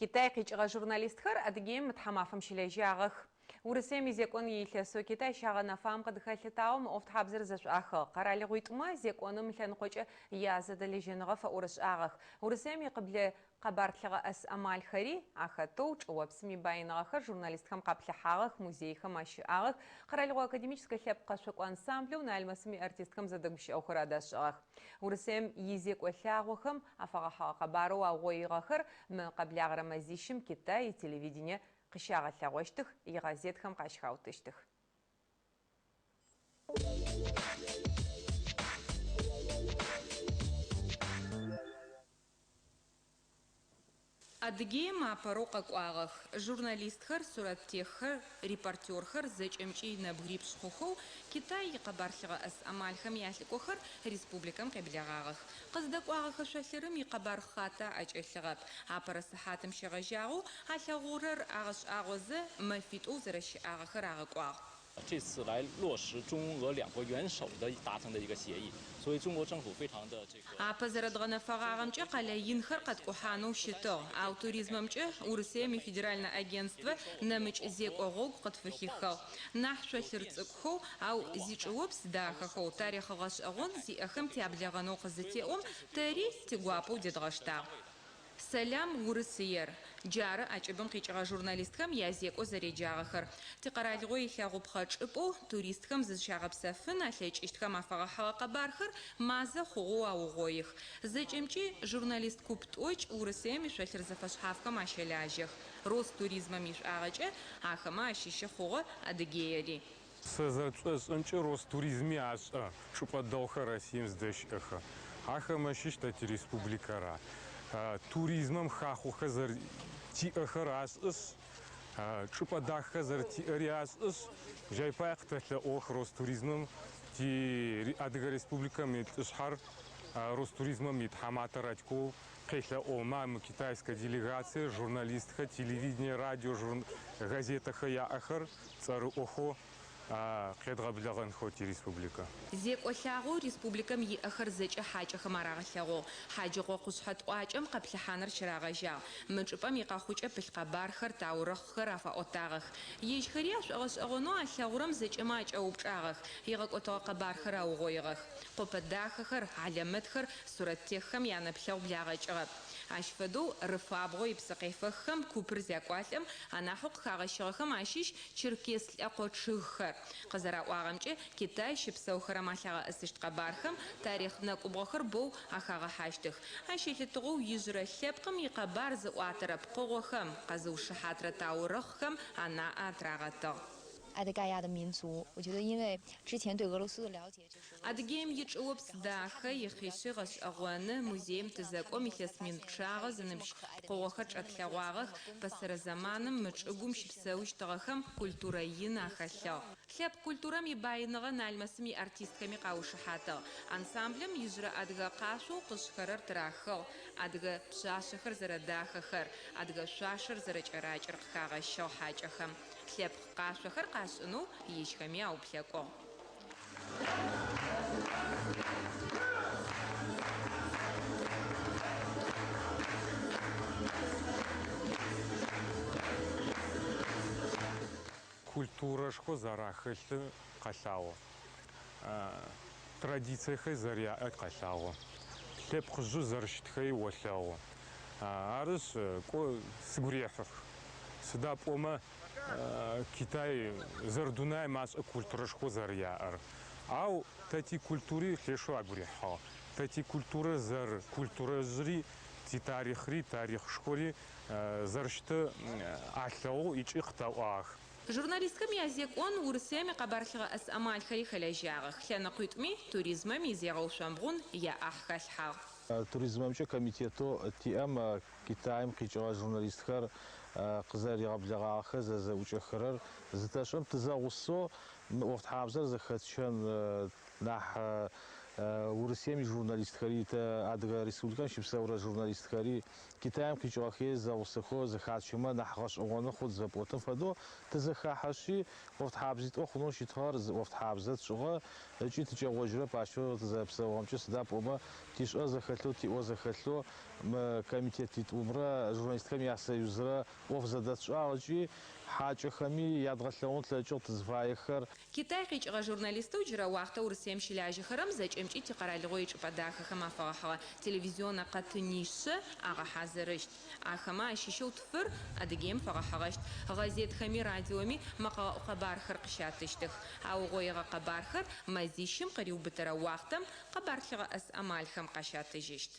Китай кичыга журналистхар адыгем мытхамафым шилежагых. Урысем изекон елесо Китай шагана фам кадхалитаум офтхабзер зашахы. Карали гуйтма зеконым лянхоча язадалеженгы урысагых. Урысем иқбле қабартлыға ас амал хари ахату чуапсми байнагы журналисткам каплахагых музейхам ашагых. Каралгы академический хлеб кашык ансамблю на альмасми артисткам задымш охрадашагых. Урысем езек охлягыхам афагаха кабару агойгахыр мы каблягра мазишим Китай и телевидение Кышаға лағыштық, иғазетхам қашқаутыштық. Адыгейм апароқ ақуағық. Журналистхар, сураттеххар, репортерхар, зачемчи набгриб шхуху, Китай иқабарлыға ас амалхам ясликохар республикам қаблағағық. Қыздақуағық ашалырым иқабархата ачалығап. Апара сахатым шағажағу, алағурар ағыш ағызы мафиту зараши ағықыр ағықуағық. 这次来落实中俄两国元首的达成的一个协议，所以中国政府非常的这个。Апазарадгана фагагамча калаинхар каткухану шито, а туризмамча Урсеми федеральное агентство намыч зек огог катфахихал. Нахшвахирцкху, ау зичуопс дахаху тарихагаш агон зи ахам тяблягано казатеом тари тигуапу дедгашта. Салям Урысиер. Джара ачыбым кичыга журналисткам язеко зареджагахыр. Тикаралгы ихягуп хачыпу туристкам зышагапсафын атлечиштхам афагахага кабархыр маза хугу аугоих. Зачемчи журналист купточ Урысеми шахир зафашхавкам ашеляжих. Ростуризма миш агачы ахама ашише хугу адыгеяри. Сазачӏэшӏэнкӏэ Ростуризми ашӏэ. Шупӏэдэгъухэр Россием здэщыӏэхэ. Ахэмэ щыщ республикара. Туризмом хахухазар тиахар асыс, чупадахазар тиариасыс, жайпаяхтахля ох Ростуризмом ти Адыга республика митшхар Ростуризмом митхамата радько, кехля омам китайская делегация, журналистка, телевидение, радио, газета хая ахар, цару охо. Кедгаблаган хоти республика. Зек охлягу республикам иахар зача хача хамарагахлягу. Хаджиго кусхат уачам каплаханар чирагажа. Мчупам иқахуча пилқабархар таураххар афа отагах. Ежхариаш агоно ахлягурам зача мач аупчагах. Игак отaqabarхар аугойгах. Попадаххар аляматхар сураттеххам янапхляу блягачагап. Ашфаду рфабго ипсақифаххам купр зяквалам анахук хагашагахам ашиш черкес ақочххар. Қазара уағамчы Китай шипсаухара малаға асышт қабархам тарихна кубғахар бұл ахаға хаштық. Ашилетуғу ежірі лепқым иқабар зы уатырап қоғахам қазу шахатра таураххам ана атрағатық. 阿德盖亚的民族，我觉得因为之前对俄罗斯的了解，就是。Адыгейм ичӏуопс дахэ ихъишъи гъэшӏэгъоны музеем тызэкӏом илъэсмин пчъагъэ зыныбжь къогъохэр чӏэтлъэгъуагъэх пасэрэ заманым мы чӏыгум щыпсэущтыгъэхэм культурэ ин ахэлъэгъ. Лъэпкъ культурэм ибаиныгъэ налмэсым иартисткэми къаушыхьатыгъ. Ансамблым ижрэ адыгэ къашъоу къышхэрэр тырахыгъ. Адыгэ пшъашъэхэр зэрэдахэхэр, адыгэ шъуашэр зэрэкӏэракӏэр къыхагъэщыгъ хьакӏэхэм. Лъэпкъ къашъохэр къашӏынэу ижьхэми ауплъэкӏугъ. Культурашко зарахэлъы къэлъагъо. Традициехэр зэряӏэ къэлъагъо. Лъэпкъ жъы зэрыщытхэри олъэгъо. Арышъ кӏо сыгу рехьых. Сюда пӏомэ Китай зардунай машӏэ культурашко зэряӏэр. Ау тэти культури лъэшъо агу рехьагъ. Тэти культурэ зэр культурэ ти тарихри тарих школи зэрыщты алъэгъу икӏи къытэӏуагъэх. Журналисткам язекон Урысеми къабарлыгъэ ас амалхэри хэлэжьагъэх. Лъэныкъуитӏуми туризмэм изегъэушъомбгъун яӏахэлъхьагъ. Туризмэмчэ комитету тиӏэм Китаем къикӏыгъэ журналистхэр къызэригъэблэгъагъэхэр зэзэӏукӏэхэрэр зытэшӏэм тызэгъусэу ӏофтхьабзэр зэхэтщэн нахь Урысеми журналистхэри Адыгэ республикэм щыпсэурэ журналистхэри Китаем къикӏыгъэхэри зэгъусэхэу зэхатчэмэ нахь гъэшӏэгъоны хъу зэпӏотым фэдэу тызэхахьэшъи ӏофтхьабзитӏо хъунэу щытыгъэр ӏофтхьабзэ тшӏыгъэ ыкӏи тыкӏэгъожьырэп ащэу тызэпсэугъэмкӏэ сыда пӏомэ тишӏэ зэхэлъэу тиӏо зэхэлъэу комитет итӏумрэ журналистхэм ясоюзрэ ӏоф зэдэсшӏагъэкӏи хьакӏэхэми ядгъэлъэгъун лъэкӏыгъ тызфаехэр. Китай къикӏыгъэ журналистэу джырэ уахътэу Урысием щылажьэхэрэм зэкӏэмкӏи тикъэралыгъо ичӏыпӏэ дахэхэм афэгъэхьыгъэ телевизионнэ къэтынишъэ агъэхьазырыщт. Ахэмэ ащыщэу тфыр Адыгеем фэгъэхьыгъэщт. Газетхэми радиоми мэкъэгъэӏу къэбархэр къыщатыщтых. Аугъоигъэ къэбархэр мэзищым къыриубытэрэ уахътэм къэбар лъыгъэӏэс ӏэмалхэм къащатыжьыщт.